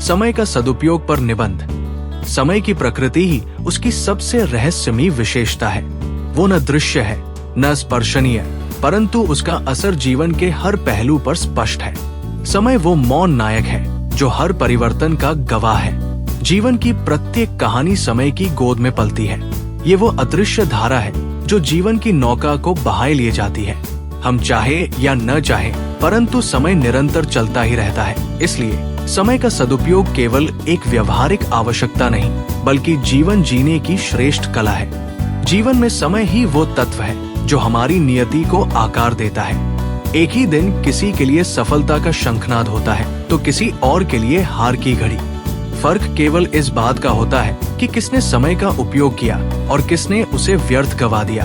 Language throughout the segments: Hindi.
समय का सदुपयोग पर निबंध। समय की प्रकृति ही उसकी सबसे रहस्यमयी विशेषता है। वो न दृश्य है न स्पर्शनीय, परंतु उसका असर जीवन के हर पहलू पर स्पष्ट है। समय वो मौन नायक है जो हर परिवर्तन का गवाह है। जीवन की प्रत्येक कहानी समय की गोद में पलती है। ये वो अदृश्य धारा है जो जीवन की नौका को बहाए लिए जाती है। हम चाहे या न चाहे, परंतु समय निरंतर चलता ही रहता है। इसलिए समय का सदुपयोग केवल एक व्यवहारिक आवश्यकता नहीं, बल्कि जीवन जीने की श्रेष्ठ कला है। जीवन में समय ही वो तत्व है जो हमारी नियति को आकार देता है। एक ही दिन किसी के लिए सफलता का शंखनाद होता है तो किसी और के लिए हार की घड़ी। फर्क केवल इस बात का होता है कि किसने समय का उपयोग किया और किसने उसे व्यर्थ गवा दिया।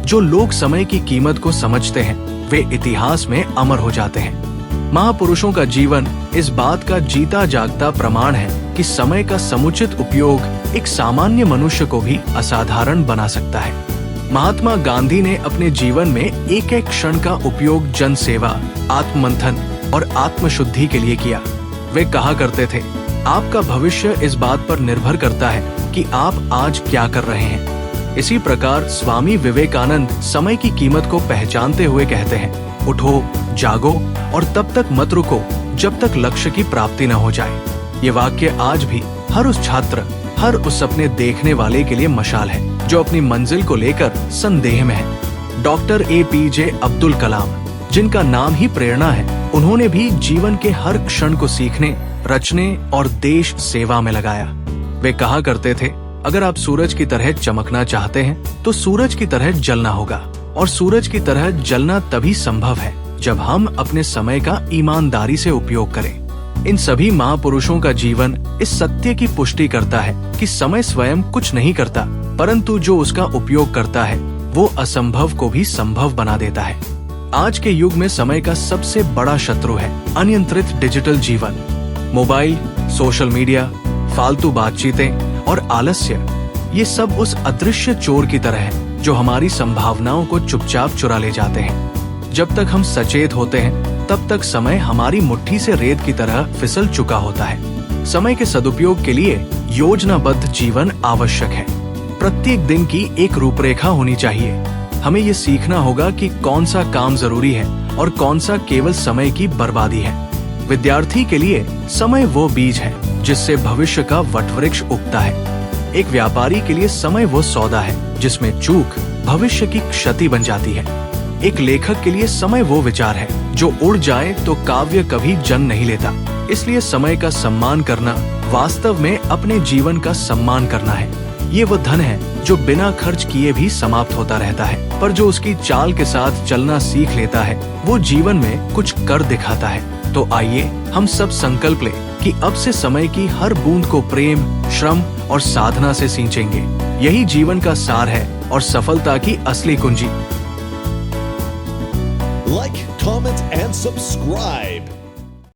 जो लोग समय की कीमत को समझते हैं वे इतिहास में अमर हो जाते हैं। महापुरुषों का जीवन इस बात का जीता जागता प्रमाण है कि समय का समुचित उपयोग एक सामान्य मनुष्य को भी असाधारण बना सकता है। महात्मा गांधी ने अपने जीवन में एक एक क्षण का उपयोग जन सेवा, आत्ममंथन और आत्मशुद्धि के लिए किया। वे कहा करते थे, आपका भविष्य इस बात पर निर्भर करता है कि आप आज क्या कर रहे हैं। इसी प्रकार स्वामी विवेकानंद समय की कीमत को पहचानते हुए कहते हैं, उठो, जागो और तब तक मत रुको जब तक लक्ष्य की प्राप्ति न हो जाए। ये वाक्य आज भी हर उस छात्र, हर उस सपने देखने वाले के लिए मशाल है जो अपनी मंजिल को लेकर संदेह में है। डॉक्टर APJ अब्दुल कलाम, जिनका नाम ही प्रेरणा है, उन्होंने भी जीवन के हर क्षण को सीखने, रचने और देश सेवा में लगाया। वे कहा करते थे, अगर आप सूरज की तरह चमकना चाहते हैं तो सूरज की तरह जलना होगा, और सूरज की तरह जलना तभी संभव है जब हम अपने समय का ईमानदारी से उपयोग करें। इन सभी महापुरुषों का जीवन इस सत्य की पुष्टि करता है कि समय स्वयं कुछ नहीं करता, परंतु जो उसका उपयोग करता है वो असंभव को भी संभव बना देता है। आज के युग में समय का सबसे बड़ा शत्रु है अनियंत्रित डिजिटल जीवन। मोबाइल, सोशल मीडिया, फालतू बातचीतें और आलस्य, ये सब उस अदृश्य चोर की तरह है जो हमारी संभावनाओं को चुपचाप चुरा ले जाते हैं। जब तक हम सचेत होते हैं तब तक समय हमारी मुट्ठी से रेत की तरह फिसल चुका होता है। समय के सदुपयोग के लिए योजनाबद्ध जीवन आवश्यक है। प्रत्येक दिन की एक रूपरेखा होनी चाहिए। हमें ये सीखना होगा कि कौन सा काम जरूरी है और कौन सा केवल समय की बर्बादी है। विद्यार्थी के लिए समय वो बीज है जिससे भविष्य का वटवृक्ष उगता है। एक व्यापारी के लिए समय वो सौदा है जिसमें चूक भविष्य की क्षति बन जाती है। एक लेखक के लिए समय वो विचार है जो उड़ जाए तो काव्य कभी जन्म नहीं लेता। इसलिए समय का सम्मान करना वास्तव में अपने जीवन का सम्मान करना है। ये वो धन है जो बिना खर्च किए भी समाप्त होता रहता है, पर जो उसकी चाल के साथ चलना सीख लेता है वो जीवन में कुछ कर दिखाता है। तो आइए हम सब संकल्प लें कि अब से समय की हर बूंद को प्रेम, श्रम और साधना से सींचेंगे। यही जीवन का सार है और सफलता की असली कुंजी। Like, comment, and subscribe.